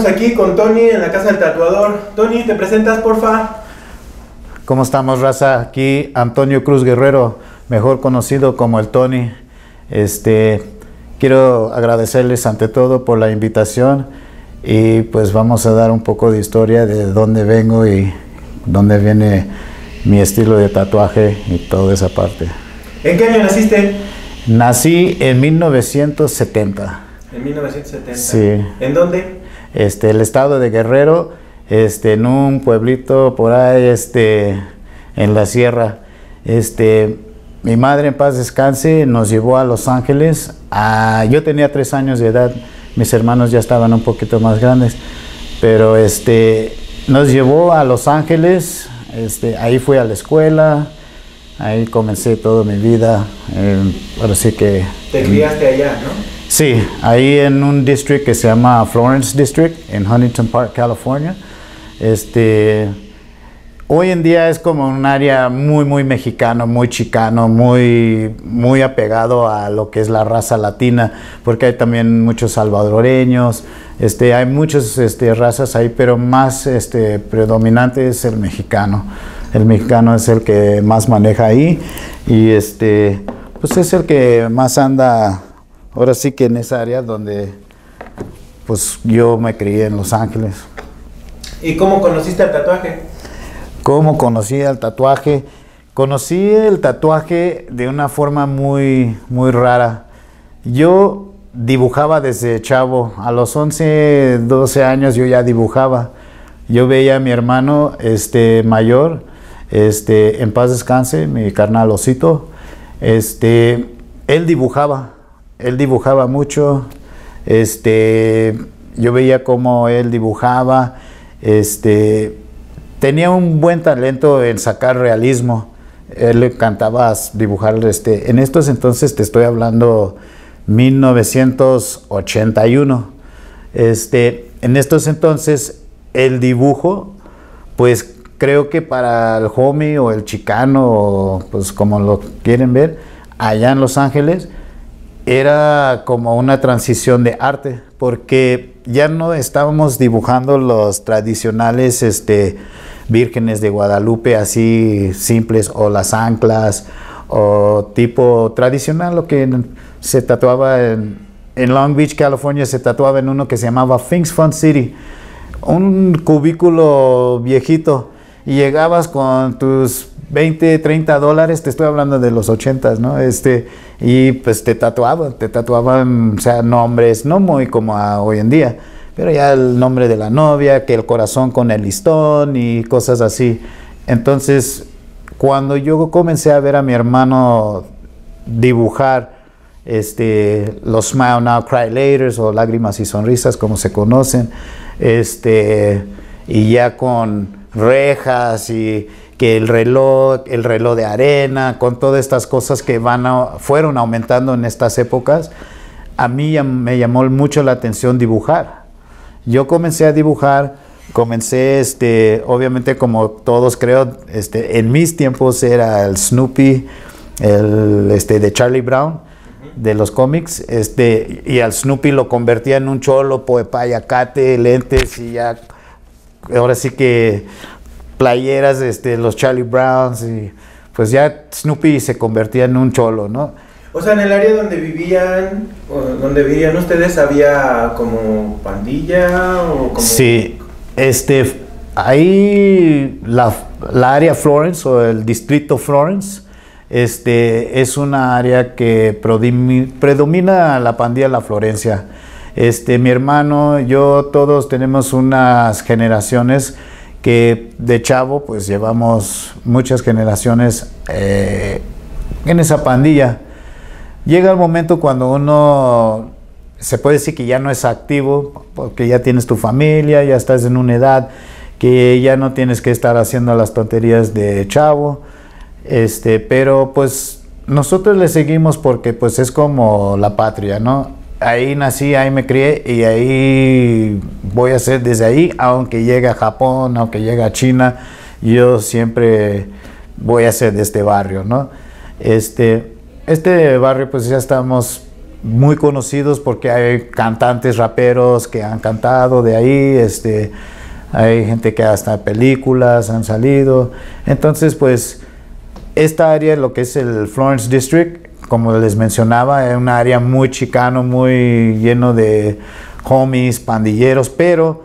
estamos aquí con Tony en la casa del tatuador. Tony, ¿te presentas, porfa? ¿Cómo estamos, raza? Aquí Antonio Cruz Guerrero, mejor conocido como el Tony. Quiero agradecerles ante todo por la invitación y pues vamos a dar un poco de historia de dónde vengo y dónde viene mi estilo de tatuaje y toda esa parte. ¿En qué año naciste? Nací en 1970. En 1970. Sí. ¿En dónde? El estado de Guerrero, en un pueblito por ahí, en la sierra. Mi madre, en paz descanse, nos llevó a Los Ángeles. Yo tenía 3 años de edad, mis hermanos ya estaban un poquito más grandes, pero nos llevó a Los Ángeles. Ahí fui a la escuela, ahí comencé toda mi vida. Ahora sí que... ¿Te criaste allá, no? Sí, ahí en un district que se llama Florence District, en Huntington Park, California. Hoy en día es como un área muy mexicano, muy chicano, muy apegado a lo que es la raza latina, porque hay también muchos salvadoreños, hay muchas razas ahí, pero más predominante es el mexicano. El mexicano es el que más maneja ahí y pues es el que más anda, ahora sí que en esa área donde pues yo me crié en Los Ángeles. ¿Y cómo conociste el tatuaje? ¿Cómo conocí el tatuaje? Conocí el tatuaje de una forma muy rara. Yo dibujaba desde chavo. A los 11, 12 años yo ya dibujaba. Yo veía a mi hermano mayor, en paz descanse, mi carnal Osito. Él dibujaba mucho. Yo veía cómo él dibujaba. Tenía un buen talento en sacar realismo. Él le encantaba dibujar. En estos entonces te estoy hablando 1981. En estos entonces el dibujo, pues creo que para el homie o el chicano, pues como lo quieren ver, allá en Los Ángeles, era como una transición de arte, porque ya no estábamos dibujando los tradicionales vírgenes de Guadalupe así simples, o las anclas, o tipo tradicional, lo que se tatuaba en Long Beach, California. Se tatuaba en uno que se llamaba Things Fun City, un cubículo viejito, y llegabas con tus 20, 30 dólares, te estoy hablando de los 80s, ¿no? Y pues te tatuaban, o sea, nombres, no muy como hoy en día, pero ya el nombre de la novia, que el corazón con el listón y cosas así. Entonces, cuando yo comencé a ver a mi hermano dibujar los Smile Now, Cry Laters, o lágrimas y sonrisas, como se conocen, y ya con rejas y que el reloj de arena, con todas estas cosas que fueron aumentando en estas épocas, a mí me llamó mucho la atención dibujar. Yo comencé a dibujar, obviamente como todos creo, en mis tiempos era el Snoopy, de Charlie Brown, de los cómics, y al Snoopy lo convertía en un cholo, payacate, lentes, y ya, ahora sí que playeras, los Charlie Browns, y pues ya Snoopy se convertía en un cholo, ¿no? O sea, en el área donde vivían ustedes, ¿había como pandilla o como...? Sí, ahí la área Florence, o el distrito Florence, es una área que predomina la pandilla La Florencia. Mi hermano, yo, todos tenemos unas generaciones que de chavo, pues llevamos muchas generaciones en esa pandilla. Llega el momento cuando uno, se puede decir que ya no es activo, porque ya tienes tu familia, ya estás en una edad que ya no tienes que estar haciendo las tonterías de chavo, pero pues nosotros le seguimos porque pues es como la patria, ¿no? Ahí nací, ahí me crié, y ahí voy a ser desde ahí, aunque llegue a Japón, aunque llegue a China, yo siempre voy a ser de este barrio, ¿no? Este barrio, pues ya estamos muy conocidos porque hay cantantes raperos que han cantado de ahí, hay gente que hasta películas han salido. Entonces, pues, esta área, lo que es el Florence District, como les mencionaba, es una área muy chicano, muy lleno de homies, pandilleros, pero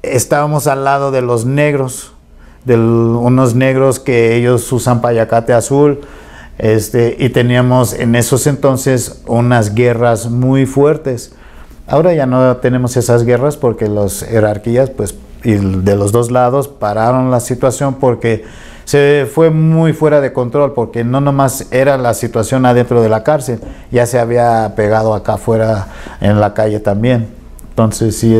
estábamos al lado de los negros, de unos negros que ellos usan payacate azul, y teníamos en esos entonces unas guerras muy fuertes. Ahora ya no tenemos esas guerras porque las jerarquías, pues, y de los dos lados pararon la situación porque se fue muy fuera de control, porque no nomás era la situación adentro de la cárcel, ya se había pegado acá afuera en la calle también. Entonces sí,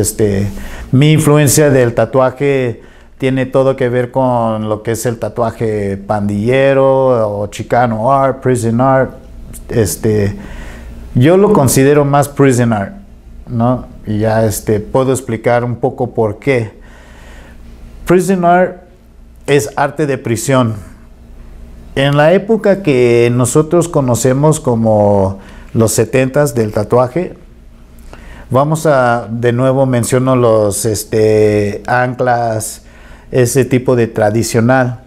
mi influencia del tatuaje tiene todo que ver con lo que es el tatuaje pandillero o Chicano art, prison art. Yo lo considero más prison art, ¿no? Y ya puedo explicar un poco por qué. Prison art es arte de prisión. En la época que nosotros conocemos como los 70s del tatuaje, de nuevo menciono los anclas, ese tipo de tradicional,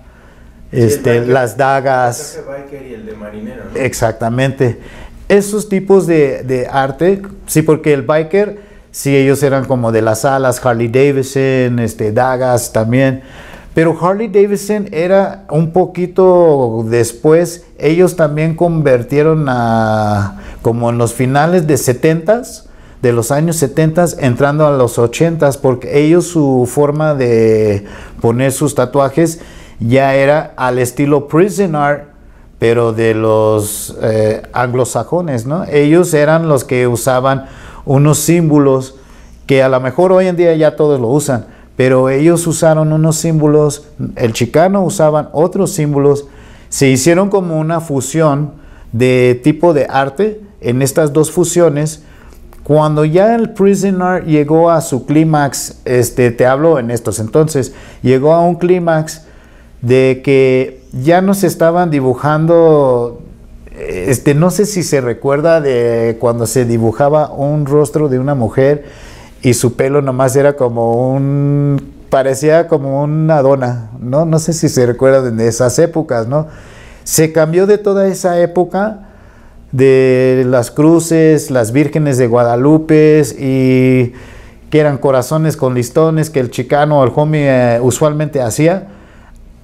las dagas. El biker y el de marinero, ¿no? Exactamente. Esos tipos de arte, sí, porque el biker, sí, ellos eran como de las alas, Harley Davidson, dagas también. Pero Harley Davidson era un poquito después, ellos también convirtieron como en los finales de 70s, de los años 70s, entrando a los 80s, porque ellos su forma de poner sus tatuajes ya era al estilo prison art, pero de los anglosajones, ¿no? Ellos eran los que usaban unos símbolos que a lo mejor hoy en día ya todos lo usan, pero ellos usaron unos símbolos, el chicano usaban otros símbolos, se hicieron como una fusión de tipo de arte en estas dos fusiones. Cuando ya el prison art llegó a su clímax, te hablo en estos entonces, llegó a un clímax de que ya nos estaban dibujando, no sé si se recuerda de cuando se dibujaba un rostro de una mujer y su pelo nomás era parecía como una dona, ¿no? No sé si se recuerdan de esas épocas, ¿no? Se cambió de toda esa época, de las cruces, las vírgenes de Guadalupe, y que eran corazones con listones que el chicano o el homie usualmente hacía,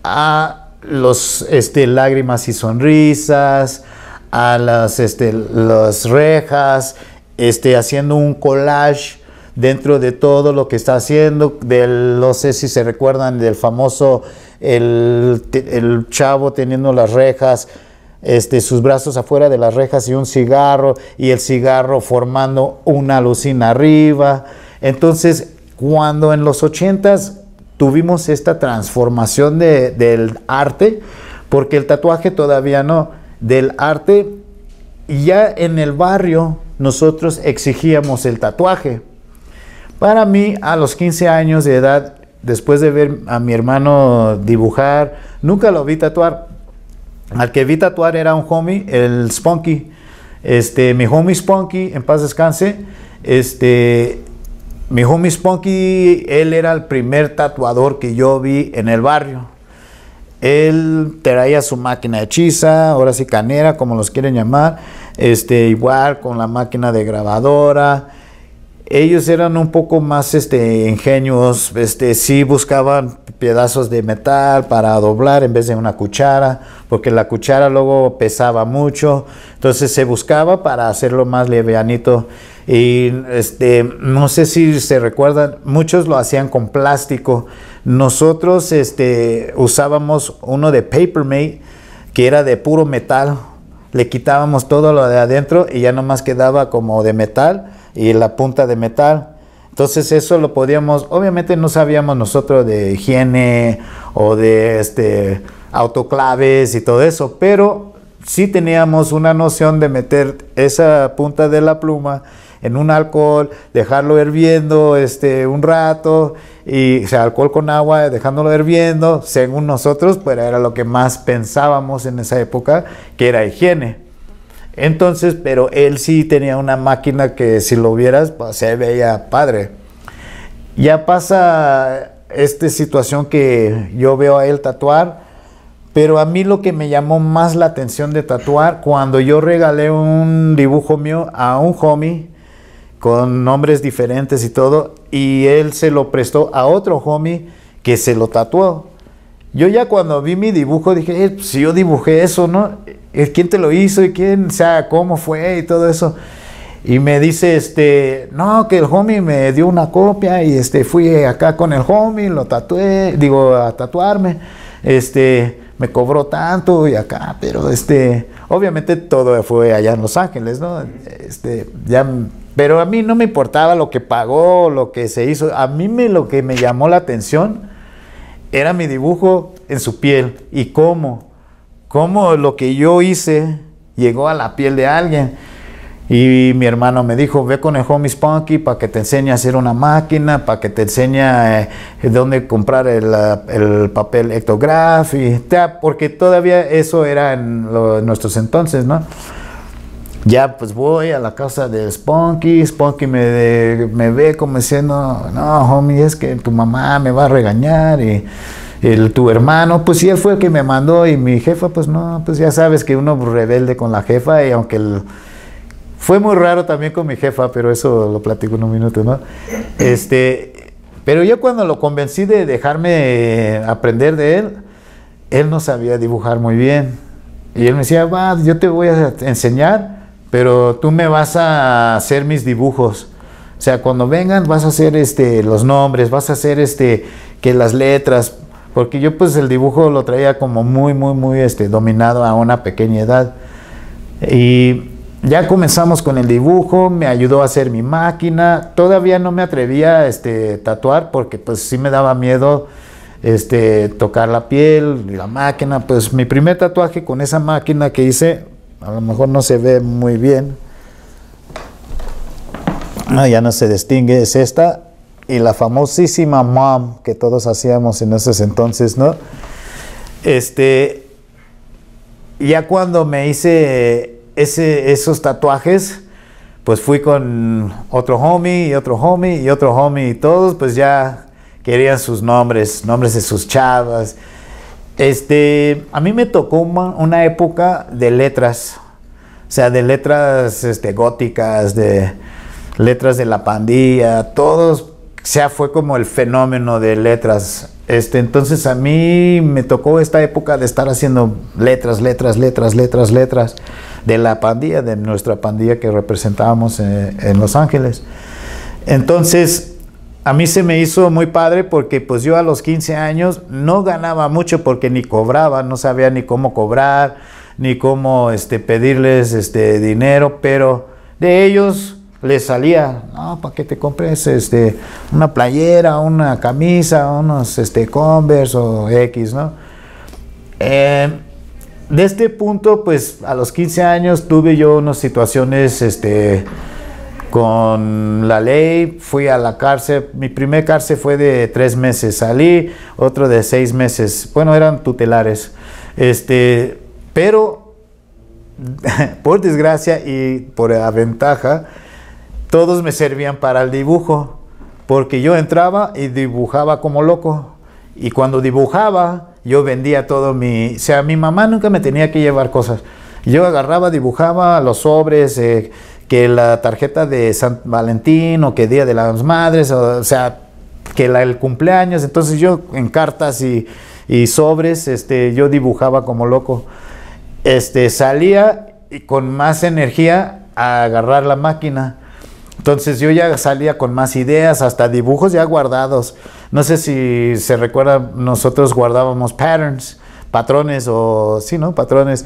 a los lágrimas y sonrisas, a las rejas, haciendo un collage dentro de todo lo que está haciendo. No sé si se recuerdan del famoso el chavo teniendo las rejas, sus brazos afuera de las rejas y un cigarro, y el cigarro formando una lucina arriba. Entonces, cuando en los 80s tuvimos esta transformación del arte, porque el tatuaje todavía no, del arte, ya en el barrio nosotros exigíamos el tatuaje. Para mí, a los 15 años de edad, después de ver a mi hermano dibujar, nunca lo vi tatuar. Al que vi tatuar era un homie, el Spunky. Mi homie Spunky, en paz descanse, mi homie Spunky, él era el primer tatuador que yo vi en el barrio. Él traía su máquina hechiza, ahora sí canera, como los quieren llamar, igual con la máquina de grabadora. Ellos eran un poco más ingenuos, sí buscaban pedazos de metal para doblar en vez de una cuchara, porque la cuchara luego pesaba mucho, entonces se buscaba para hacerlo más livianito. Y no sé si se recuerdan, muchos lo hacían con plástico. Nosotros usábamos uno de Papermate, que era de puro metal. Le quitábamos todo lo de adentro y ya nomás quedaba como de metal y la punta de metal. Entonces eso lo podíamos, obviamente no sabíamos nosotros de higiene o de autoclaves y todo eso, pero sí teníamos una noción de meter esa punta de la pluma en un alcohol, dejarlo hirviendo un rato, o sea, alcohol con agua, dejándolo hirviendo. Según nosotros, pues era lo que más pensábamos en esa época, que era higiene. Entonces, pero él sí tenía una máquina que si lo vieras, pues, se veía padre. Ya pasa esta situación que yo veo a él tatuar, pero a mí lo que me llamó más la atención de tatuar, cuando yo regalé un dibujo mío a un homie, con nombres diferentes y todo, y él se lo prestó a otro homie que se lo tatuó. Yo ya cuando vi mi dibujo dije, pues si yo dibujé eso, ¿no? ¿Quién te lo hizo? ¿Y quién? O sea, ¿cómo fue? Y todo eso. Y me dice, no, que el homie me dio una copia y fui acá con el homie, lo tatué, digo, a tatuarme, me cobró tanto y acá, pero obviamente todo fue allá en Los Ángeles, ¿no? Ya, pero a mí no me importaba lo que pagó, lo que se hizo. A mí lo que me llamó la atención era mi dibujo en su piel y cómo lo que yo hice llegó a la piel de alguien. Y mi hermano me dijo, ve con el homie Spunky para que te enseñe a hacer una máquina, para que te enseñe dónde comprar el papel ectograph, porque todavía eso era en nuestros entonces, ¿no? Ya pues voy a la casa de Spunky me ve como diciendo, no, homie, es que tu mamá me va a regañar y tu hermano, pues sí, él fue el que me mandó y mi jefa, pues no, pues ya sabes que uno rebelde con la jefa y aunque fue muy raro también con mi jefa, pero eso lo platico en un minuto, ¿no? Pero yo cuando lo convencí de dejarme aprender de él no sabía dibujar muy bien. Y él me decía, va, yo te voy a enseñar, pero tú me vas a hacer mis dibujos. O sea, cuando vengan vas a hacer los nombres, vas a hacer que las letras, porque yo pues el dibujo lo traía como muy dominado a una pequeña edad. Y ya comenzamos con el dibujo, me ayudó a hacer mi máquina. Todavía no me atrevía a tatuar porque pues sí me daba miedo tocar la piel y la máquina. Pues mi primer tatuaje con esa máquina que hice, a lo mejor no se ve muy bien. Ya no se distingue, es esta. Y la famosísima Mom que todos hacíamos en esos entonces, ¿no? Ya cuando me hice esos tatuajes, pues fui con otro homie y otro homie y otro homie y todos pues ya querían sus nombres de sus chavas. A mí me tocó una época de letras, o sea, de letras góticas, de letras de la pandilla, todos, o sea, fue como el fenómeno de letras. Entonces a mí me tocó esta época de estar haciendo letras de la pandilla, de nuestra pandilla que representábamos en Los Ángeles. Entonces a mí se me hizo muy padre porque pues yo a los 15 años no ganaba mucho porque ni cobraba, no sabía ni cómo cobrar, ni cómo pedirles dinero, pero de ellos les salía, no, para que te compres una playera, una camisa, unos Converse o X, ¿no? De este punto, pues a los 15 años tuve yo unas situaciones con la ley, fui a la cárcel. Mi primer cárcel fue de 3 meses, salí, otro de 6 meses, bueno, eran tutelares, pero por desgracia y por ventaja, todos me servían para el dibujo, porque yo entraba y dibujaba como loco, y cuando dibujaba, yo vendía todo o sea, mi mamá nunca me tenía que llevar cosas. Yo agarraba, dibujaba los sobres, que la tarjeta de San Valentín, o que Día de las Madres, o sea, que el cumpleaños. Entonces yo en cartas y sobres, yo dibujaba como loco. Salía y con más energía a agarrar la máquina. Entonces yo ya salía con más ideas, hasta dibujos ya guardados. No sé si se recuerda, nosotros guardábamos patrones o sí, ¿no? Patrones.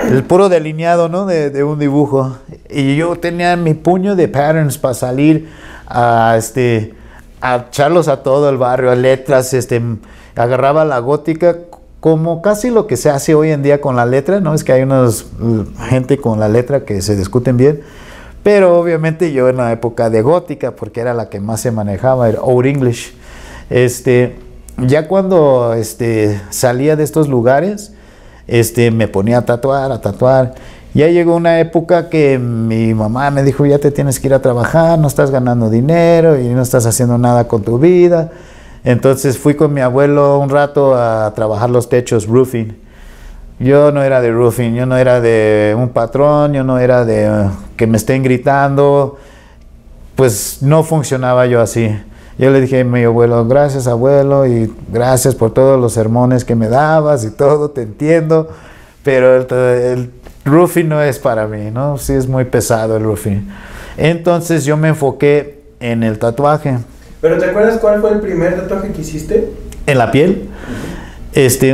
El puro delineado, ¿no? De un dibujo. Y yo tenía mi puño de patterns para salir a echarlos a todo el barrio, a letras, agarraba la gótica como casi lo que se hace hoy en día con la letra, ¿no? Es que hay gente con la letra que se discuten bien. Pero obviamente yo en la época de gótica, porque era la que más se manejaba, era Old English. Ya cuando salía de estos lugares, me ponía a tatuar, Ya llegó una época que mi mamá me dijo, ya te tienes que ir a trabajar, no estás ganando dinero y no estás haciendo nada con tu vida. Entonces fui con mi abuelo un rato a trabajar los techos, roofing. Yo no era de roofing, yo no era de un patrón, yo no era de que me estén gritando. Pues no funcionaba yo así. Yo le dije a mi abuelo, gracias abuelo y gracias por todos los sermones que me dabas y todo, te entiendo, pero el roofing no es para mí, ¿no? Sí es muy pesado el roofing. Entonces yo me enfoqué en el tatuaje. ¿Pero te acuerdas cuál fue el primer tatuaje que hiciste? En la piel,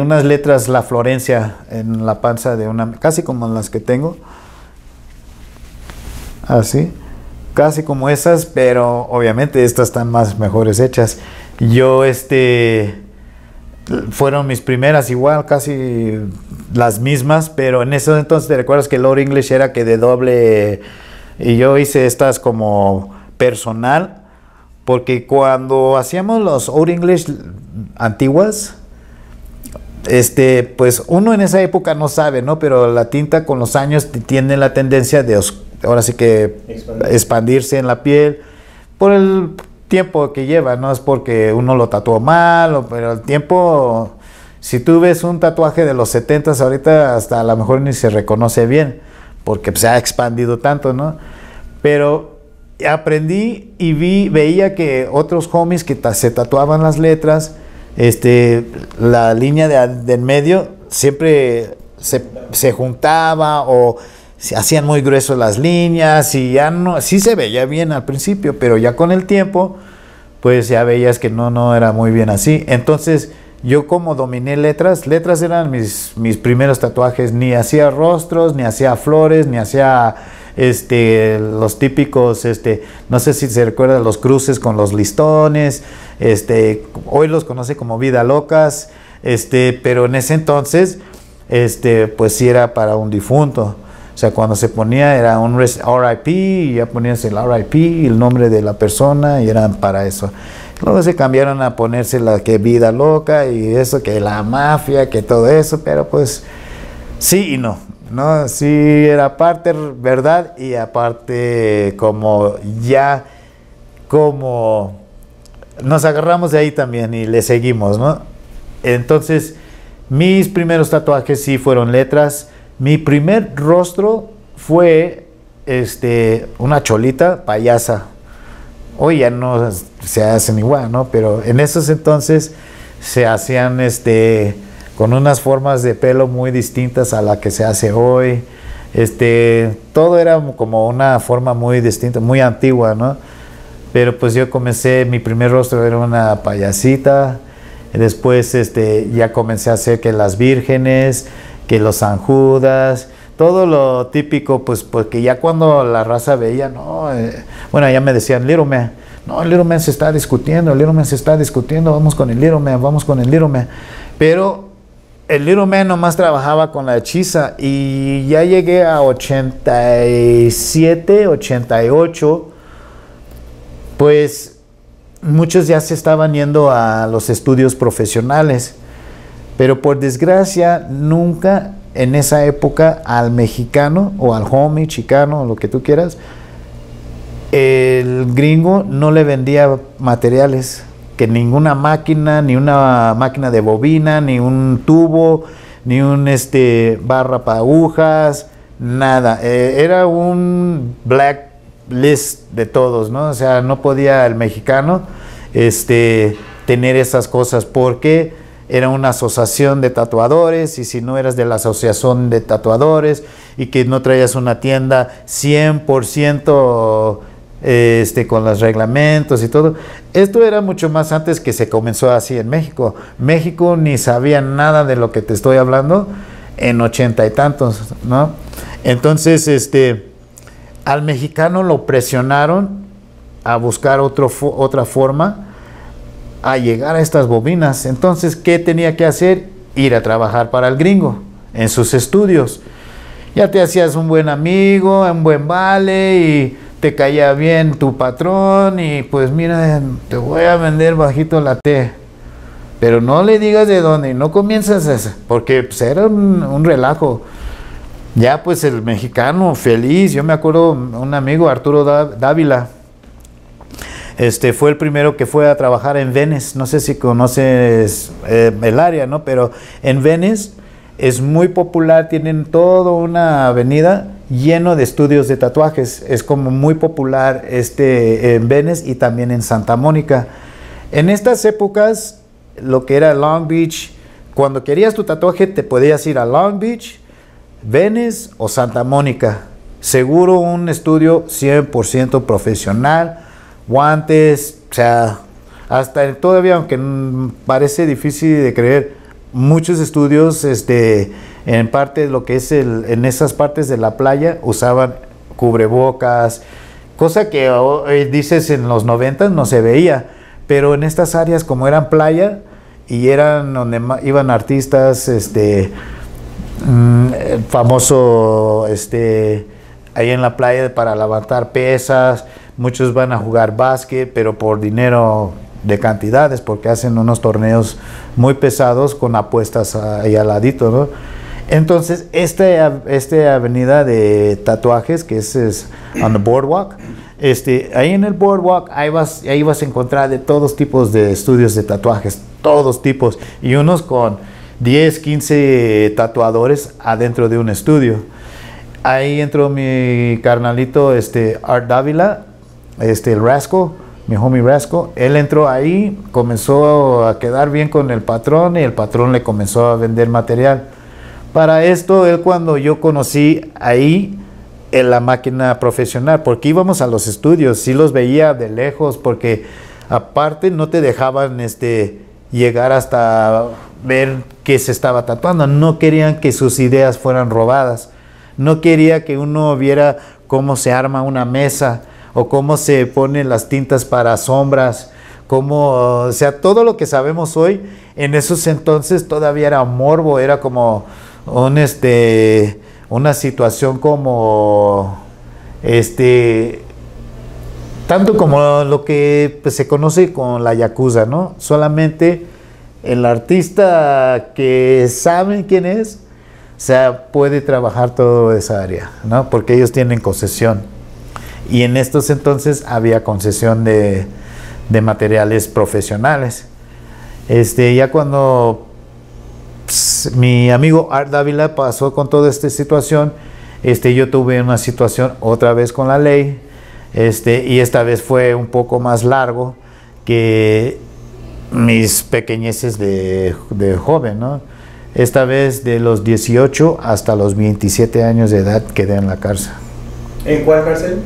unas letras, la Florencia, en la panza de una, casi como las que tengo, así, casi como esas, pero obviamente estas están más mejores hechas. Yo, fueron mis primeras igual, casi las mismas, pero en ese entonces te recuerdas que el Old English era que de doble, y yo hice estas como personal, porque cuando hacíamos los Old English antiguas, pues uno en esa época no sabe, ¿no? Pero la tinta con los años tiene la tendencia de, ahora sí que expandirse en la piel, por el tiempo que lleva, no es porque uno lo tatuó mal, pero el tiempo, si tú ves un tatuaje de los 70s ahorita hasta a lo mejor ni se reconoce bien, porque se ha expandido tanto, ¿no? Pero aprendí y veía que otros homies que se tatuaban las letras, la línea de en medio siempre se juntaba o se hacían muy gruesos las líneas y ya no, sí se veía bien al principio, pero ya con el tiempo, pues ya veías que no era muy bien así. Entonces, yo como dominé letras eran mis primeros tatuajes, ni hacía rostros, ni hacía flores, ni hacía los típicos, no sé si se recuerdan los cruces con los listones, hoy los conoce como vida locas, pero en ese entonces, pues sí era para un difunto. O sea, cuando se ponía era un RIP y ya ponías el RIP y el nombre de la persona y eran para eso. Luego se cambiaron a ponerse la que vida loca y eso, que la mafia, que todo eso, pero pues sí y no, ¿no? Sí era parte verdad y aparte como ya, como nos agarramos de ahí también y le seguimos, ¿no? Entonces, mis primeros tatuajes sí fueron letras. Mi primer rostro fue una cholita payasa. Hoy ya no se hacen igual, ¿no? Pero en esos entonces se hacían con unas formas de pelo muy distintas a la que se hace hoy. Todo era como una forma muy distinta, muy antigua, ¿no? Pero pues yo comencé, mi primer rostro era una payasita. Después ya comencé a hacer que las vírgenes, que los San Judas, todo lo típico, pues porque ya cuando la raza veía, no, bueno, ya me decían Little Man, no, el Little Man se está discutiendo, vamos con el Little Man, pero el Little Man nomás trabajaba con la hechiza y ya llegué a 87, 88, pues muchos ya se estaban yendo a los estudios profesionales. Pero por desgracia, nunca en esa época al mexicano o al homie, chicano, o lo que tú quieras, el gringo no le vendía materiales, que ninguna máquina, ni una máquina de bobina, ni un tubo, ni un barra para agujas, nada. Era un blacklist de todos, ¿no? O sea, no podía el mexicano tener esas cosas porque era una asociación de tatuadores y si no eras de la asociación de tatuadores y que no traías una tienda 100% con los reglamentos y todo. Esto era mucho más antes que se comenzó así en México. México ni sabía nada de lo que te estoy hablando en 80 y tantos, ¿no? Entonces, al mexicano lo presionaron a buscar otra forma a llegar a estas bobinas. Entonces, ¿qué tenía que hacer? Ir a trabajar para el gringo en sus estudios. Ya te hacías un buen amigo, un buen vale y te caía bien tu patrón y pues mira, te voy a vender bajito la T. Pero no le digas de dónde, no comienzas eso, porque pues, era un relajo. Ya pues el mexicano feliz, yo me acuerdo un amigo, Arturo Dávila, fue el primero que fue a trabajar en Venice. No sé si conoces el área, ¿no? Pero en Venice es muy popular, tienen toda una avenida lleno de estudios de tatuajes. Es como muy popular en Venice y también en Santa Mónica. En estas épocas, lo que era Long Beach, cuando querías tu tatuaje te podías ir a Long Beach, Venice o Santa Mónica. Seguro un estudio 100% profesional, guantes, o sea, hasta todavía, aunque parece difícil de creer, muchos estudios en parte de lo que es en esas partes de la playa usaban cubrebocas, cosa que hoy dices en los 90 no se veía, pero en estas áreas como eran playa y eran donde iban artistas, el famoso ahí en la playa para levantar pesas, muchos van a jugar básquet, pero por dinero de cantidades, porque hacen unos torneos muy pesados con apuestas ahí al ladito, ¿no? Entonces, esta avenida de tatuajes, que es on the boardwalk, ahí en el boardwalk, ahí vas a encontrar de todos tipos de estudios de tatuajes, todos tipos, y unos con 10, 15 tatuadores adentro de un estudio. Ahí entró mi carnalito, Art Dávila, el Rasco, mi homie Rasco. Él entró ahí, comenzó a quedar bien con el patrón y el patrón le comenzó a vender material. Para esto, él cuando yo conocí ahí en la máquina profesional, porque íbamos a los estudios, sí los veía de lejos, porque aparte no te dejaban llegar hasta ver qué se estaba tatuando. No querían que sus ideas fueran robadas. No quería que uno viera cómo se arma una mesa o cómo se ponen las tintas para sombras, o sea, todo lo que sabemos hoy, en esos entonces todavía era morbo, era como una situación como, tanto como lo que pues, se conoce con la yakuza, ¿no? Solamente el artista que sabe quién es, o sea, puede trabajar toda esa área, ¿no? Porque ellos tienen concesión. Y en estos entonces había concesión de materiales profesionales. Ya cuando mi amigo Art Dávila pasó con toda esta situación, yo tuve una situación otra vez con la ley, y esta vez fue un poco más largo que mis pequeñeces de joven, ¿no? Esta vez de los 18 hasta los 27 años de edad quedé en la cárcel. ¿En cuál cárcel?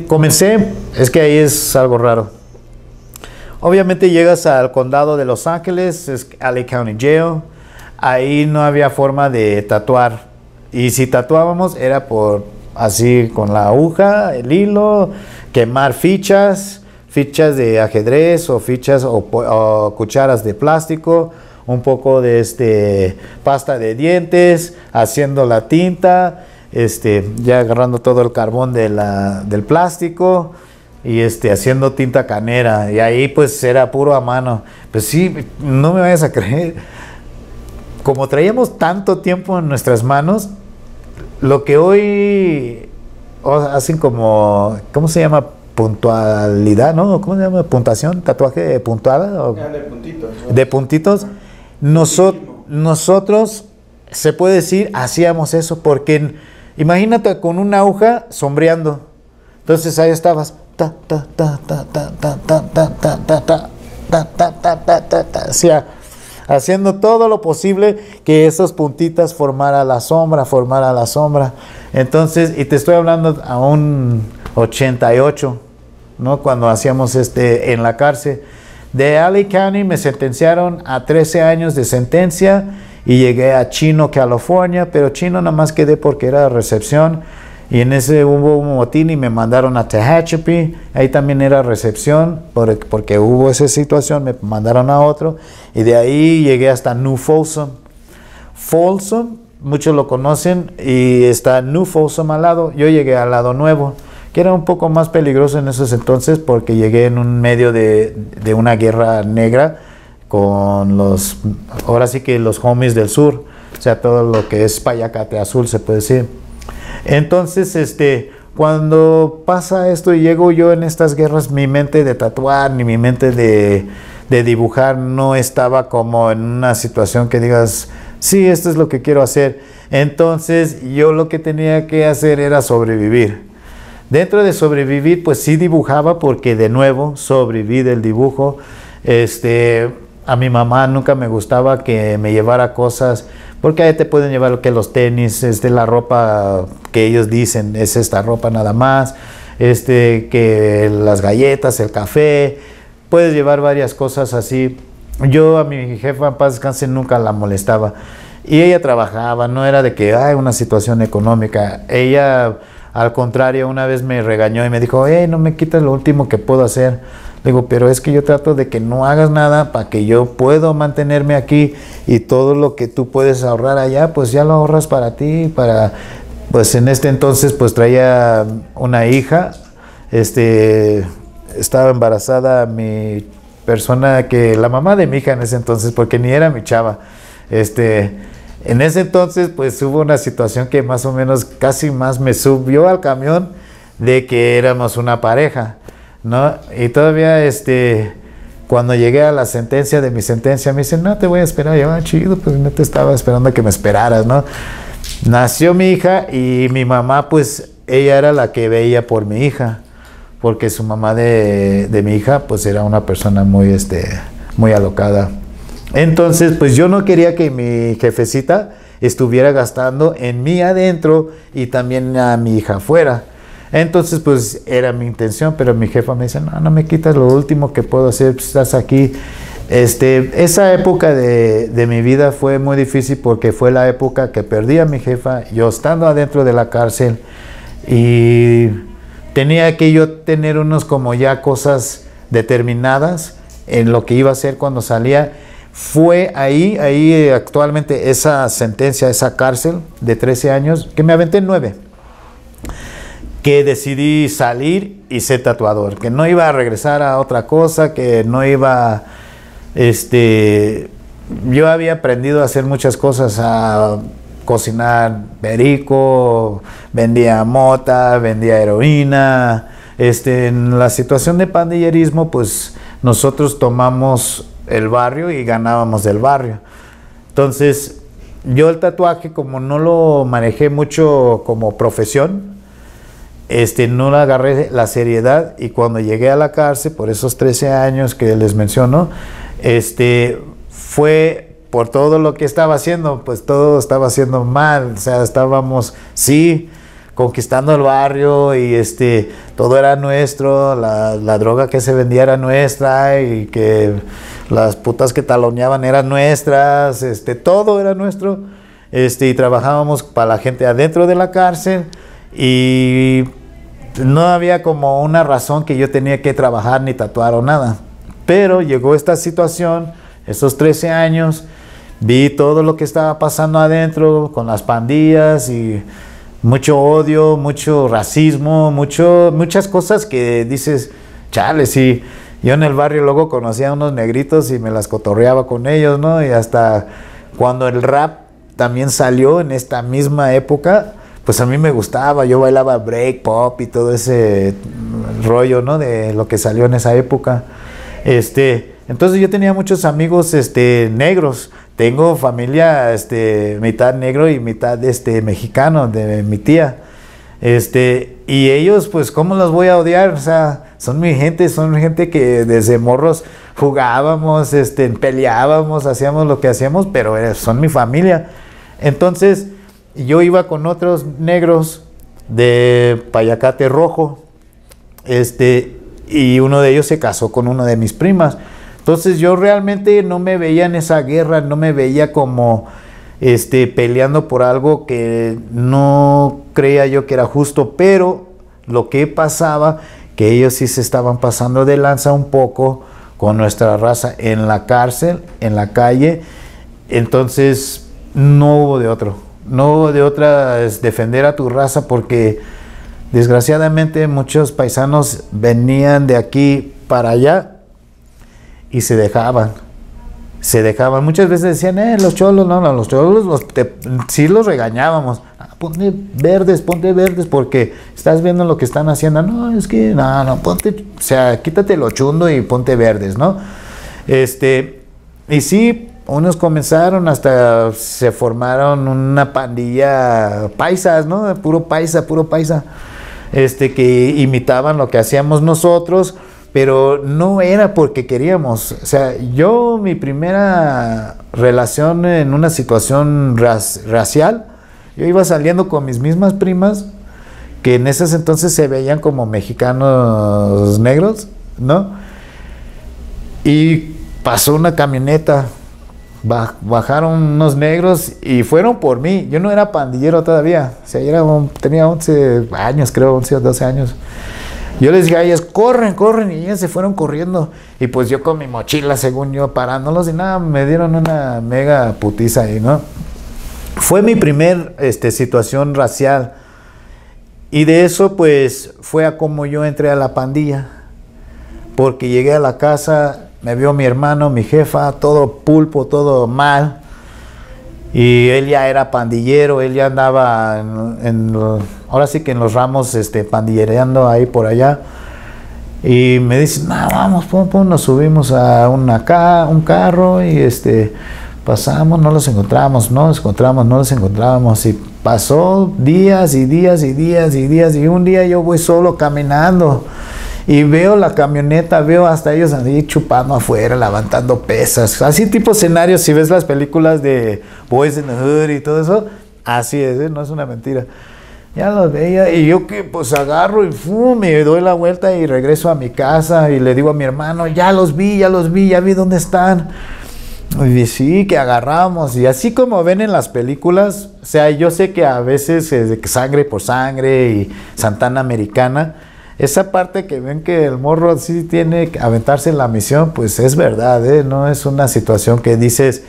Comencé, es que ahí es algo raro. Obviamente llegas al condado de Los Ángeles, es LA County Jail. Ahí no había forma de tatuar. Y si tatuábamos era así con la aguja, el hilo, quemar fichas de ajedrez o fichas o cucharas de plástico, un poco de pasta de dientes, haciendo la tinta, ya agarrando todo el carbón del plástico y haciendo tinta canera, y ahí pues era puro a mano. Pues sí, no me vayas a creer, como traíamos tanto tiempo en nuestras manos, lo que hoy hacen como, ¿cómo se llama? Puntualidad, ¿no? ¿Cómo se llama? Puntuación, tatuaje puntuada. De puntitos, ¿no? De puntitos. Nosotros, se puede decir, hacíamos eso, porque imagínate con una aguja sombreando. Entonces ahí estabas, haciendo todo lo posible que esas puntitas formara la sombra. Entonces, y te estoy hablando a un 88, ¿no? Cuando hacíamos en la cárcel. De LA County me sentenciaron a 13 años de sentencia y llegué a Chino, California, pero Chino nada más quedé porque era recepción, y en ese hubo un motín y me mandaron a Tehachapi, ahí también era recepción, porque hubo esa situación, me mandaron a otro, y de ahí llegué hasta New Folsom. Folsom, muchos lo conocen, y está New Folsom al lado. Yo llegué al lado nuevo, que era un poco más peligroso en esos entonces, porque llegué en un medio de una guerra negra con ahora sí que los homies del sur. o sea, todo lo que es Payacate Azul, se puede decir. Entonces, cuando pasa esto y llego yo en estas guerras, mi mente de tatuar, ni mi mente de dibujar no estaba como en una situación que digas, sí, esto es lo que quiero hacer. Entonces, yo lo que tenía que hacer era sobrevivir. Dentro de sobrevivir, pues sí dibujaba, porque de nuevo sobreviví del dibujo. A mi mamá nunca me gustaba que me llevara cosas, porque ahí te pueden llevar lo que los tenis, la ropa que ellos dicen es esta ropa nada más, que las galletas, el café, puedes llevar varias cosas así. Yo a mi jefa, en paz descanse, nunca la molestaba, y ella trabajaba, no era de que hay una situación económica. Ella, al contrario, una vez me regañó y me dijo, no me quitas lo último que puedo hacer. Le digo, pero es que yo trato de que no hagas nada para que yo pueda mantenerme aquí, y todo lo que tú puedes ahorrar allá, pues ya lo ahorras para ti, pues en entonces pues traía una hija, estaba embarazada mi persona, que la mamá de mi hija en ese entonces, porque ni era mi chava, en ese entonces pues hubo una situación que más o menos casi más me subió al camión de que éramos una pareja, ¿no? Y todavía cuando llegué a la sentencia de mi sentencia, me dicen, no, te voy a esperar. Yo, chido, pues no te estaba esperando a que me esperaras, ¿no? Nació mi hija, y mi mamá, pues ella era la que veía por mi hija, porque su mamá de mi hija pues era una persona muy, muy alocada. Entonces pues yo no quería que mi jefecita estuviera gastando en mí adentro y también a mi hija afuera. Entonces pues era mi intención, pero mi jefa me dice, no me quitas lo último que puedo hacer, pues, estás aquí. Esa época de mi vida fue muy difícil, porque fue la época que perdí a mi jefa, yo estando adentro de la cárcel, y tenía que yo tener unos como ya cosas determinadas en lo que iba a hacer cuando salía. Fue ahí actualmente esa sentencia, esa cárcel de 13 años, que me aventé en 9. Que decidí salir y ser tatuador, que no iba a regresar a otra cosa, que no iba, yo había aprendido a hacer muchas cosas, a cocinar perico, vendía mota, vendía heroína. En la situación de pandillerismo, pues nosotros tomamos el barrio y ganábamos del barrio. Entonces, yo el tatuaje, como no lo manejé mucho como profesión, no le agarré la seriedad, y cuando llegué a la cárcel por esos 13 años que les menciono, fue por todo lo que estaba haciendo, pues todo estaba haciendo mal, o sea, estábamos, sí, conquistando el barrio, y todo era nuestro, la droga que se vendía era nuestra, y que las putas que taloneaban eran nuestras, todo era nuestro, y trabajábamos para la gente adentro de la cárcel, y no había como una razón que yo tenía que trabajar ni tatuar o nada. Pero llegó esta situación, esos 13 años, vi todo lo que estaba pasando adentro con las pandillas, y mucho odio, mucho racismo, muchas cosas que dices, chale, sí. Yo en el barrio luego conocía a unos negritos y me las cotorreaba con ellos, ¿no? Y hasta cuando el rap también salió en esta misma época, pues a mí me gustaba, yo bailaba break, pop y todo ese rollo, ¿no? De lo que salió en esa época. Entonces yo tenía muchos amigos negros. Tengo familia mitad negro y mitad mexicano, de mi tía. Y ellos, pues, ¿cómo los voy a odiar? O sea, son gente que desde morros jugábamos, peleábamos, hacíamos lo que hacíamos, pero son mi familia. Entonces, yo iba con otros negros de Payacate Rojo, y uno de ellos se casó con una de mis primas. Entonces yo realmente no me veía en esa guerra, no me veía como peleando por algo que no creía yo que era justo, pero lo que pasaba, que ellos sí se estaban pasando de lanza un poco con nuestra raza en la cárcel, en la calle. Entonces no hubo de otra, es defender a tu raza, porque desgraciadamente muchos paisanos venían de aquí para allá y se dejaban se dejaban, muchas veces decían, los cholos, no, los cholos sí los regañábamos, ponte verdes, porque estás viendo lo que están haciendo, no, es que, no, ponte, o sea, quítate lo chundo y ponte verdes, ¿no? Y sí, unos comenzaron, hasta se formaron una pandilla paisas, ¿no? Puro paisa, que imitaban lo que hacíamos nosotros, pero no era porque queríamos. O sea, mi primera relación en una situación racial, yo iba saliendo con mis mismas primas, que en esos entonces se veían como mexicanos negros, ¿no? Y pasó una camioneta, bajaron unos negros y fueron por mí. Yo no era pandillero todavía, o sea, tenía 11 años, creo, 11 o 12 años. Yo les dije a ellas, corren, y ellas se fueron corriendo. Y pues yo con mi mochila, según yo, parándolos, y nada, me dieron una mega putiza ahí, ¿no? Fue mi primer situación racial. Y de eso, pues, fue a como yo entré a la pandilla. Porque llegué a la casa, me vio mi hermano, mi jefa, todo pulpo, todo mal. Y él ya era pandillero, él ya andaba ahora sí que en los ramos pandillereando ahí por allá. Y me dice, no, vamos, nos subimos a un carro y pasamos, no los encontrábamos. Y pasó días y un día yo voy solo caminando. Y veo la camioneta, veo hasta ellos ahí chupando afuera, levantando pesas. Así tipo escenarios, si ves las películas de Boys in the Hood y todo eso, así es, no es una mentira. Ya los veía y yo que pues agarro y me doy la vuelta y regreso a mi casa y le digo a mi hermano, ya vi dónde están. Y dice, sí, que agarramos. Y así como ven en las películas, o sea, yo sé que a veces es de sangre por sangre y Santana Americana, esa parte que ven que el morro sí tiene que aventarse en la misión, pues es verdad, no es una situación que dices,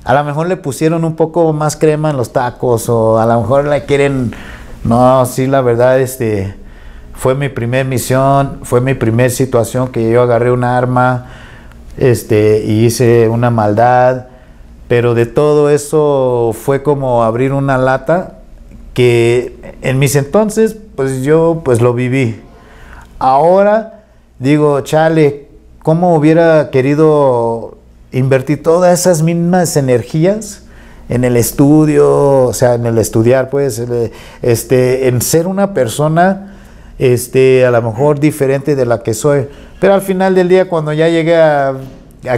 a lo mejor le pusieron un poco más crema en los tacos, o a lo mejor le quieren, no, sí, la verdad, fue mi primer misión, fue mi primer situación que yo agarré un arma, y hice una maldad, pero de todo eso fue como abrir una lata que en mis entonces, pues yo pues lo viví. Ahora digo, chale, ¿cómo hubiera querido invertir todas esas mismas energías en el estudio, o sea, en el estudiar, pues, en ser una persona, a lo mejor diferente de la que soy? Pero al final del día, cuando ya llegué a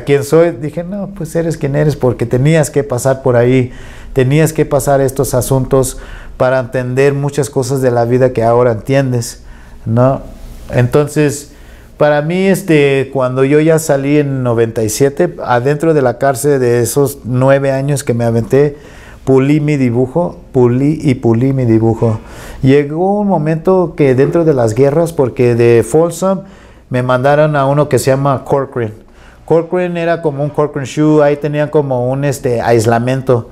quien soy, dije, no, pues eres quien eres, porque tenías que pasar por ahí, tenías que pasar estos asuntos para entender muchas cosas de la vida que ahora entiendes, ¿no? Entonces, para mí, cuando yo ya salí en 97, adentro de la cárcel de esos 9 años que me aventé, pulí mi dibujo. Llegó un momento que dentro de las guerras, porque de Folsom me mandaron a uno que se llama Corcoran. Corcoran era como un Corcoran Shoe, ahí tenían como un aislamiento.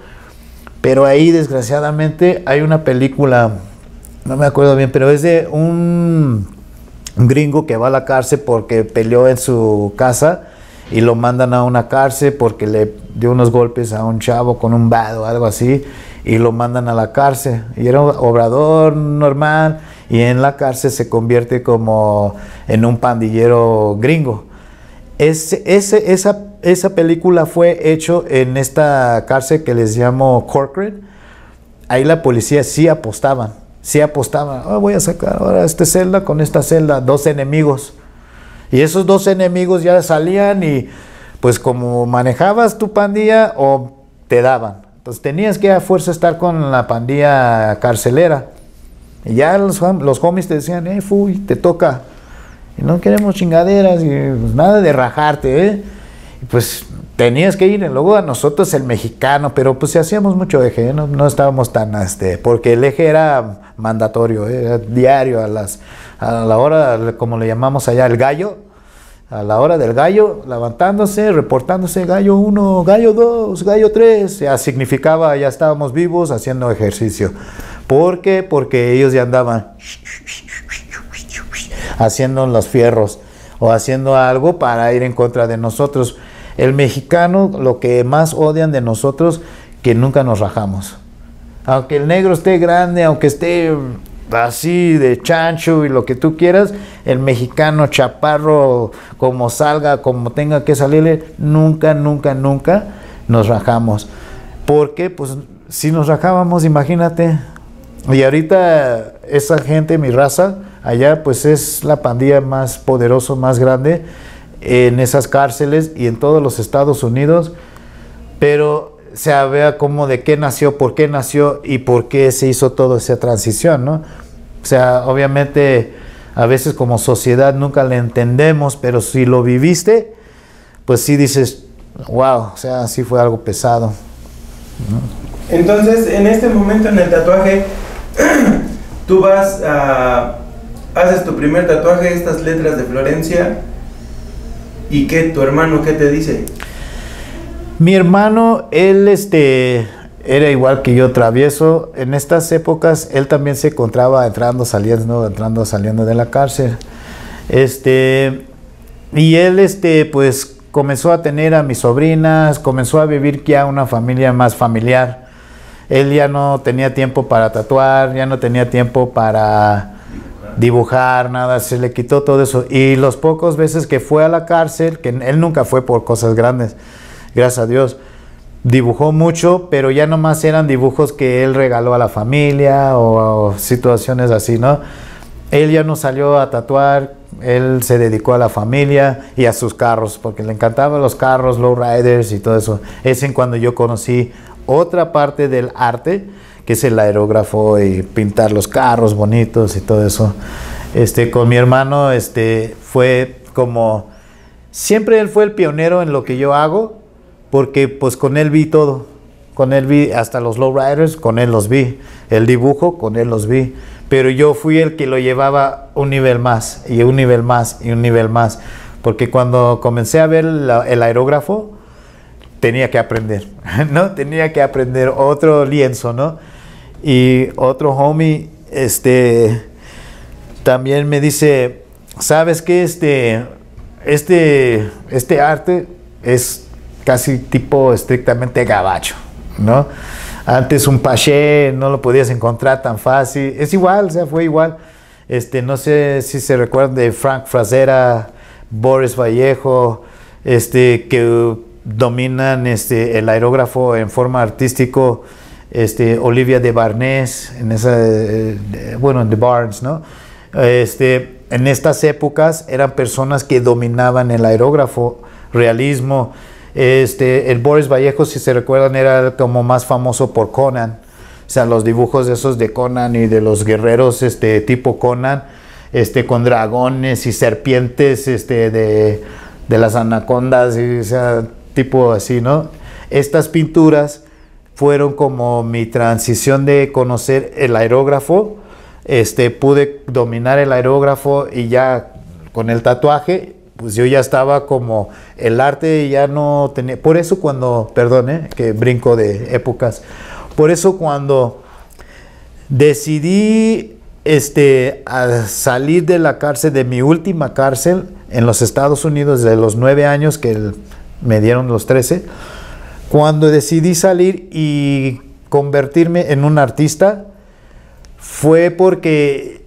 Pero ahí, desgraciadamente, hay una película, no me acuerdo bien, pero es de un gringo que va a la cárcel porque peleó en su casa y lo mandan a una cárcel porque le dio unos golpes a un chavo con un bat o algo así, y lo mandan a la cárcel. Y era un obrador normal, y en la cárcel se convierte como en un pandillero gringo. Esa película fue hecho en esta cárcel que les llamo Corcoran. Ahí la policía sí apostaban. Voy a sacar ahora esta celda con esta celda, 2 enemigos. Y esos 2 enemigos ya salían y pues como manejabas tu pandilla o te daban. Entonces tenías que a fuerza estar con la pandilla carcelera. Y ya los homies te decían, te toca. Y no queremos chingaderas y pues nada de rajarte, Y pues tenías que ir. Luego a nosotros el mexicano, pero pues si hacíamos mucho eje, no estábamos tan, porque el eje era mandatorio, era diario a la hora, como le llamamos allá, el gallo. A la hora del gallo, levantándose, reportándose, gallo 1, gallo 2, gallo 3, ya significaba, ya estábamos vivos haciendo ejercicio. ¿Por qué? Porque ellos ya andaban haciendo los fierros o haciendo algo para ir en contra de nosotros. El mexicano, lo que más odian de nosotros, que nunca nos rajamos. Aunque el negro esté grande, aunque esté así de chancho y lo que tú quieras, el mexicano chaparro, como salga, como tenga que salirle, nunca nos rajamos. Porque, pues, si nos rajábamos, imagínate. Y ahorita esa gente, mi raza, allá, pues es la pandilla más poderosa, más grande en esas cárceles y en todos los Estados Unidos. Pero se vea como de qué nació, por qué nació y por qué se hizo toda esa transición, ¿no? O sea, obviamente a veces como sociedad nunca le entendemos, pero si lo viviste, pues sí dices, wow, o sea, sí fue algo pesado, ¿no? Entonces, en este momento en el tatuaje, tú vas a... haces tu primer tatuaje, estas letras de Florencia, ¿y qué? ¿Tu hermano qué te dice? Mi hermano, él era igual que yo, travieso. En estas épocas, él también se encontraba entrando, saliendo de la cárcel. Y él, pues, comenzó a tener a mis sobrinas, comenzó a vivir ya una familia más familiar. Él ya no tenía tiempo para tatuar, ya no tenía tiempo para dibujar, nada, se le quitó todo eso. Y los pocos veces que fue a la cárcel, que él nunca fue por cosas grandes, gracias a Dios, dibujó mucho, pero ya nomás eran dibujos que él regaló a la familia o situaciones así, ¿no? Él ya no salió a tatuar, él se dedicó a la familia y a sus carros, porque le encantaban los carros, lowriders y todo eso. Es en cuando yo conocí otra parte del arte, que es el aerógrafo y pintar los carros bonitos y todo eso. Con mi hermano, fue como... Siempre él fue el pionero en lo que yo hago, porque pues con él vi todo. Con él vi hasta los lowriders, con él los vi. El dibujo, con él los vi. Pero yo fui el que lo llevaba un nivel más, y un nivel más, y un nivel más. Porque cuando comencé a ver el aerógrafo, tenía que aprender, ¿no? Tenía que aprender otro lienzo, ¿no? Y otro homie, también me dice, ¿sabes qué? Este arte es casi tipo estrictamente gabacho, ¿no? Antes un paché no lo podías encontrar tan fácil. Es igual, o sea, fue igual. No sé si se recuerdan de Frank Frazetta, Boris Vallejo, que dominan el aerógrafo en forma artístico, Olivia de Barnes, en esa, bueno, de Barnes, ¿no? En estas épocas eran personas que dominaban el aerógrafo, realismo. El Boris Vallejo, si se recuerdan, era como más famoso por Conan. O sea, los dibujos esos de Conan y de los guerreros tipo Conan, con dragones y serpientes de las anacondas, y, o sea, tipo así, ¿no? Estas pinturas fueron como mi transición de conocer el aerógrafo. Pude dominar el aerógrafo y ya con el tatuaje, pues yo ya estaba como el arte ya no tenía. Por eso cuando, perdón, que brinco de épocas, por eso cuando decidí a salir de la cárcel, de mi última cárcel en los Estados Unidos, de los 9 años que me dieron los 13, cuando decidí salir y convertirme en un artista, fue porque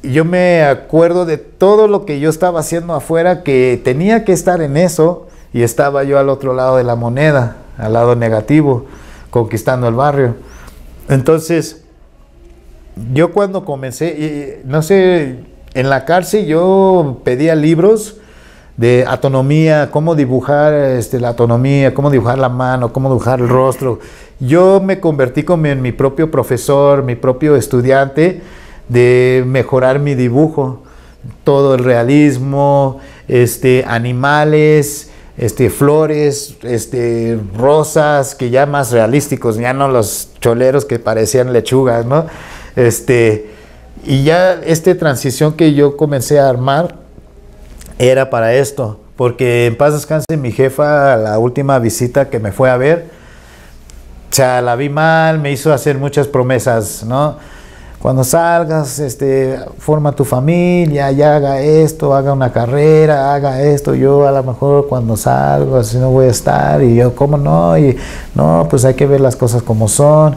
yo me acuerdo de todo lo que yo estaba haciendo afuera, que tenía que estar en eso, y estaba yo al otro lado de la moneda, al lado negativo, conquistando el barrio. Entonces, yo cuando comencé, no sé, en la cárcel yo pedía libros de anatomía, cómo dibujar la anatomía, cómo dibujar la mano, cómo dibujar el rostro. Yo me convertí como en mi propio profesor, mi propio estudiante, de mejorar mi dibujo, todo el realismo, animales, flores, rosas, que ya más realísticos, ya no los choleros que parecían lechugas, ¿no? Y ya transición que yo comencé a armar era para esto, porque en paz descanse mi jefa, la última visita que me fue a ver, o sea, la vi mal, me hizo hacer muchas promesas, ¿no? cuando salgas, forma tu familia, ya haga esto, haga una carrera, haga esto. Yo a lo mejor cuando salgo, así no voy a estar. Y yo, ¿cómo no? Y no, pues hay que ver las cosas como son.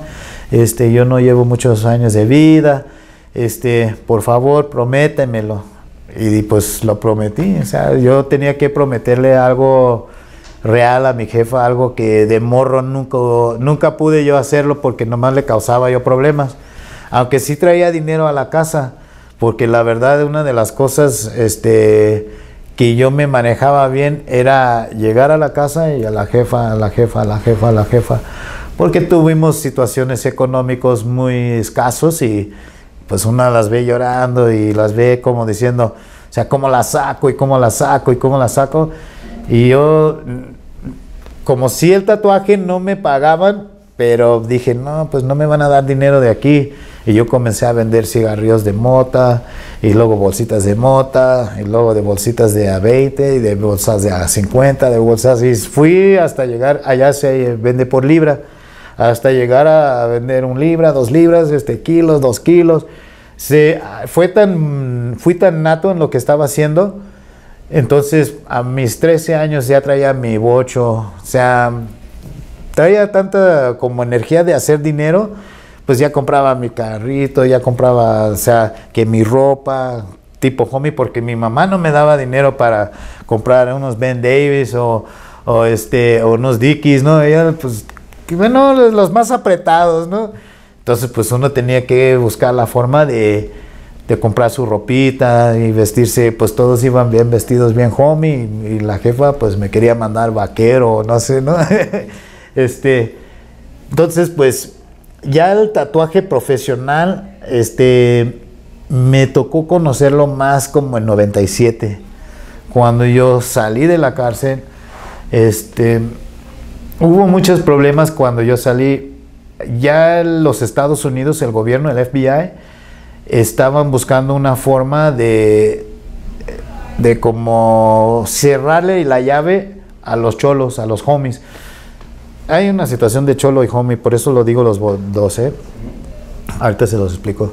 Yo no llevo muchos años de vida. Por favor, prométemelo. Y pues lo prometí. O sea, yo tenía que prometerle algo real a mi jefa, algo que de morro nunca pude yo hacerlo porque nomás le causaba yo problemas. Aunque sí traía dinero a la casa, porque la verdad una de las cosas que yo me manejaba bien era llegar a la casa y a la jefa, porque tuvimos situaciones económicas muy escasos y pues una las ve llorando y las ve como diciendo, o sea, cómo la saco y cómo la saco y cómo la saco. Y yo, como si el tatuaje no me pagaban, pero dije, no, pues no me van a dar dinero de aquí. Y yo comencé a vender cigarrillos de mota, y luego bolsitas de mota, y luego de bolsitas de a 20, y de bolsas de a 50, de bolsas, y fui hasta llegar, allá se vende por libra, hasta llegar a vender 1 libra, 2 libras, kilos, 2 kilos. Fui tan nato en lo que estaba haciendo. Entonces a mis 13 años ya traía mi bocho, o sea, traía tanta como energía de hacer dinero, pues ya compraba mi carrito, ya compraba, o sea, que mi ropa tipo homie, porque mi mamá no me daba dinero para comprar unos Ben Davis o unos Dickies, ¿no? Ella, pues, bueno, los más apretados, ¿no? Entonces, pues uno tenía que buscar la forma de comprar su ropita y vestirse, pues todos iban bien vestidos, bien homie, y la jefa, pues me quería mandar vaquero, no sé, ¿no? Entonces, pues, ya el tatuaje profesional, me tocó conocerlo más como en 97, cuando yo salí de la cárcel. Hubo muchos problemas cuando yo salí. Ya en los Estados Unidos, el gobierno, el FBI, estaban buscando una forma de como cerrarle la llave a los cholos, a los homies. Hay una situación de cholo y homie, por eso lo digo los dos, ahorita se los explico.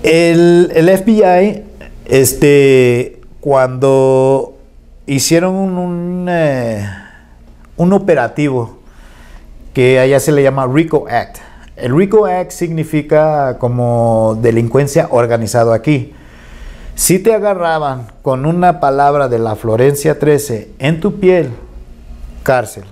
El FBI, cuando hicieron un operativo que allá se le llama RICO Act. El RICO Act significa como delincuencia organizada aquí. Si te agarraban con una palabra de la Florencia 13 en tu piel, cárcel.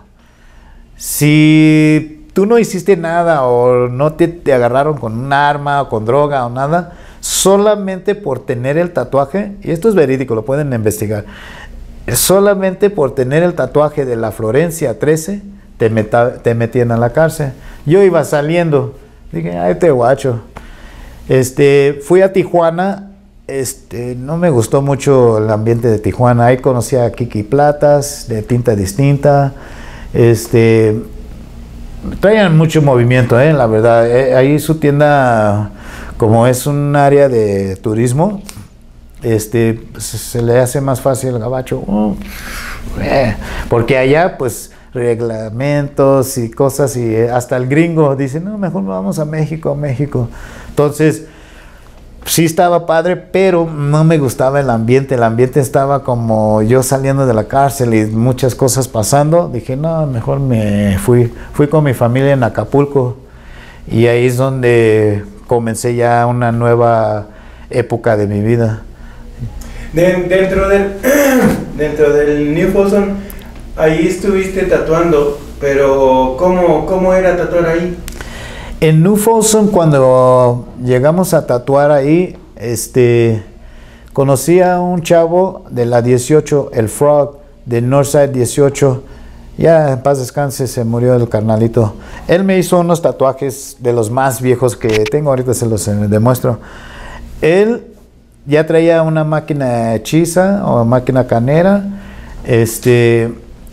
Si tú no hiciste nada o no te agarraron con un arma o con droga o nada, solamente por tener el tatuaje, y esto es verídico, lo pueden investigar, solamente por tener el tatuaje de la Florencia 13, te metían a la cárcel. Yo iba saliendo, dije, ay, te guacho. Fui a Tijuana, no me gustó mucho el ambiente de Tijuana. Ahí conocí a Kiki Platas, de Tinta Distinta. Traían mucho movimiento, la verdad. Ahí su tienda, como es un área de turismo, se le hace más fácil al gabacho. Porque allá, pues, reglamentos y cosas, y hasta el gringo dice, no, mejor vamos a México, Entonces, sí estaba padre, pero no me gustaba el ambiente estaba como yo saliendo de la cárcel y muchas cosas pasando. Dije, no, mejor me fui con mi familia en Acapulco, y ahí es donde comencé ya una nueva época de mi vida. Dentro del New Folsom, ahí estuviste tatuando, pero ¿cómo era tatuar ahí? En New Folsom, cuando llegamos a tatuar ahí, conocí a un chavo de la 18, el Frog, de Northside 18. Ya en paz descanse, se murió el carnalito. Él me hizo unos tatuajes de los más viejos que tengo, ahorita se los demuestro. Él ya traía una máquina hechiza o máquina canera.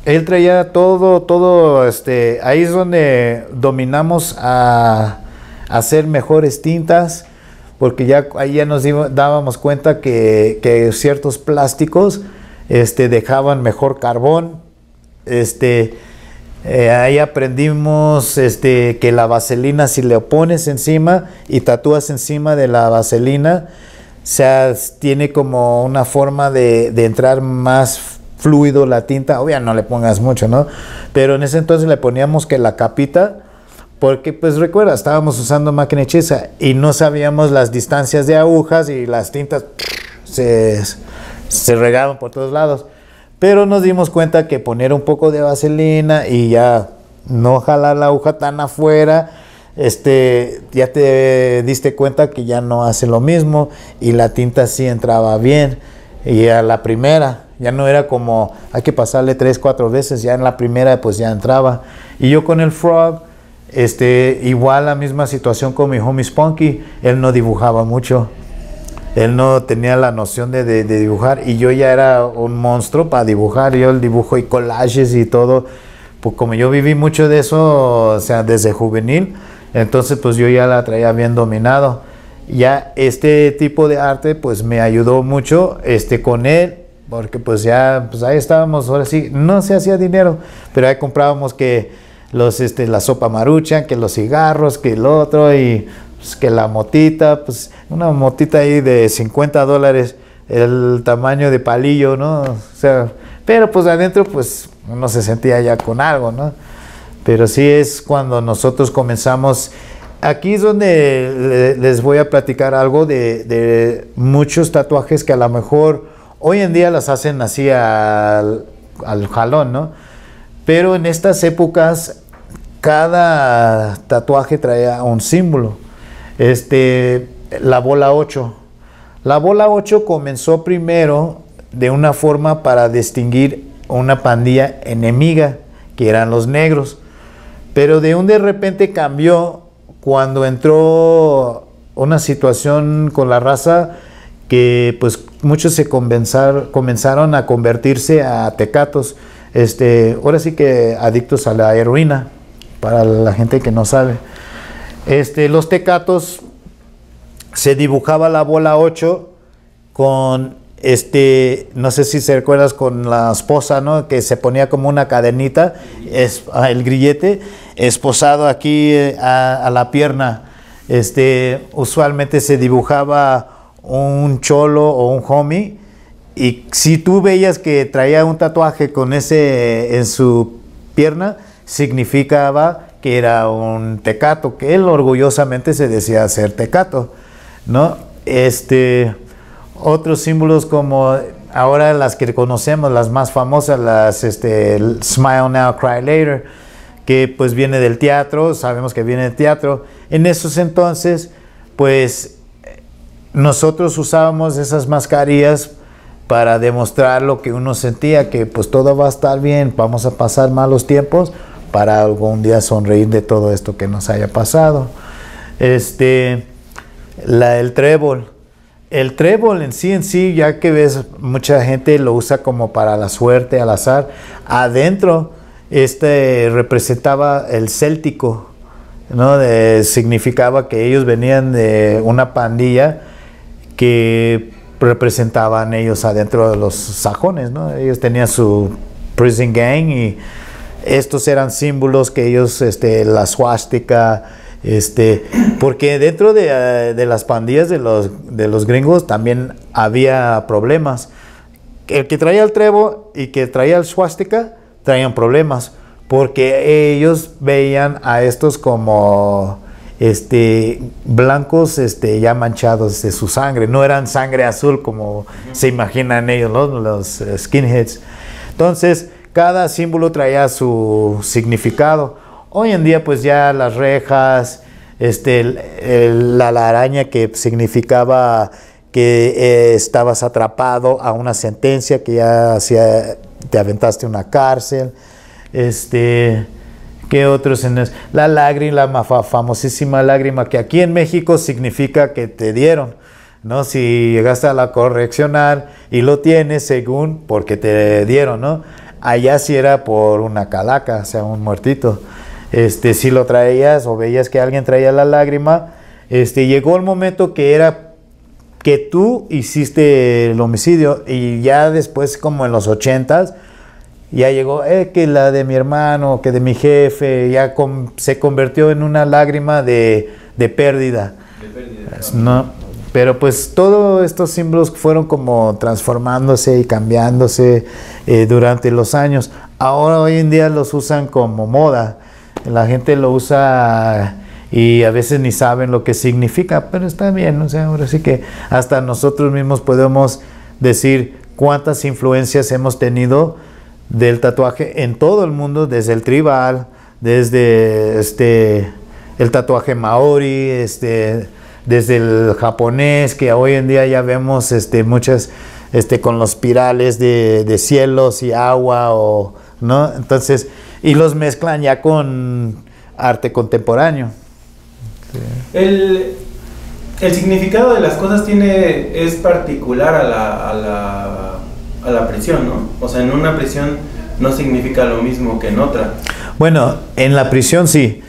Él traía todo, ahí es donde dominamos a hacer mejores tintas, porque ya ahí ya nos dábamos cuenta que ciertos plásticos dejaban mejor carbón. Ahí aprendimos que la vaselina, si le pones encima y tatúas encima de la vaselina, o sea, tiene como una forma de entrar más fluido la tinta. Obviamente no le pongas mucho, ¿no? Pero en ese entonces le poníamos que la capita, porque pues recuerda, estábamos usando máquina hechiza y no sabíamos las distancias de agujas y las tintas se regaban por todos lados. Pero nos dimos cuenta que poner un poco de vaselina y ya no jalar la aguja tan afuera, ya te diste cuenta que ya no hace lo mismo y la tinta sí entraba bien. Y a la primera, ya no era como hay que pasarle 3, 4 veces, ya en la primera pues ya entraba. Y yo con el Frog, igual la misma situación con mi homie Spunky, él no dibujaba mucho. Él no tenía la noción de dibujar y yo ya era un monstruo para dibujar. Yo el dibujo y collages y todo, pues como yo viví mucho de eso, o sea, desde juvenil, entonces pues yo ya la traía bien dominado. Ya este tipo de arte pues me ayudó mucho con él, porque pues ya pues ahí estábamos, ahora sí, no se hacía dinero, pero ahí comprábamos que la sopa Maruchan, que los cigarros, que el otro y pues, que la motita, pues una motita ahí de $50, el tamaño de palillo, ¿no? O sea, pero pues adentro pues uno se sentía ya con algo, ¿no? Pero sí es cuando nosotros comenzamos. Aquí es donde les voy a platicar algo de muchos tatuajes que a lo mejor hoy en día las hacen así al jalón, ¿no? Pero en estas épocas cada tatuaje traía un símbolo. La bola 8. La bola 8 comenzó primero de una forma para distinguir una pandilla enemiga, que eran los negros. Pero de repente cambió cuando entró una situación con la raza que pues muchos comenzaron a convertirse a tecatos. Ahora sí que adictos a la heroína, para la gente que no sabe. Los tecatos se dibujaba la bola 8 con no sé si se recuerdas con la esposa, ¿no? Que se ponía como una cadenita, el grillete esposado aquí a la pierna. Usualmente se dibujaba un cholo o un homie, y si tú veías que traía un tatuaje con ese en su pierna, significaba que era un tecato, que él orgullosamente se decía ser tecato, ¿no? Otros símbolos como ahora las que conocemos, las más famosas, el Smile Now, Cry Later, que pues viene del teatro, sabemos que viene del teatro. En esos entonces, pues nosotros usábamos esas mascarillas para demostrar lo que uno sentía, que pues todo va a estar bien, vamos a pasar malos tiempos, para algún día sonreír de todo esto que nos haya pasado. El trébol. El trébol en sí, ya que ves, mucha gente lo usa como para la suerte, al azar. Adentro, representaba el céltico, ¿no? Significaba que ellos venían de una pandilla que representaban ellos adentro de los sajones, ¿no? Ellos tenían su prison gang y estos eran símbolos que ellos, la swastika, porque dentro de las pandillas de los gringos también había problemas. El que traía el trébol y que traía el swastika traían problemas, porque ellos veían a estos como blancos ya manchados de su sangre, no eran sangre azul como se imaginan ellos, ¿no? Los skinheads. Entonces cada símbolo traía su significado. Hoy en día pues ya las rejas, la araña, que significaba que estabas atrapado a una sentencia, que ya te aventaste a una cárcel. ¿Qué otros? La lágrima, la famosísima lágrima, que aquí en México significa que te dieron, ¿no? Si llegaste a la correccional y lo tienes, según, porque te dieron, ¿no? Allá sí era por una calaca, o sea, un muertito. Si lo traías o veías que alguien traía la lágrima, llegó el momento que era que tú hiciste el homicidio, y ya después, como en los 80s, ya llegó, que la de mi hermano, que de mi jefe, ya se convirtió en una lágrima de pérdida. De pérdida. ¿No? Pero pues todos estos símbolos fueron como transformándose y cambiándose durante los años. Ahora hoy en día los usan como moda. La gente lo usa y a veces ni saben lo que significa, pero está bien, o sea, ahora sí que hasta nosotros mismos podemos decir cuántas influencias hemos tenido del tatuaje en todo el mundo, desde el tribal, desde el tatuaje maori, desde el japonés, que hoy en día ya vemos muchas con los espirales de cielos y agua, ¿no? Entonces, y los mezclan ya con arte contemporáneo. Sí. El significado de las cosas es particular a la prisión, ¿no? O sea, en una prisión no significa lo mismo que en otra. Bueno, en la prisión sí.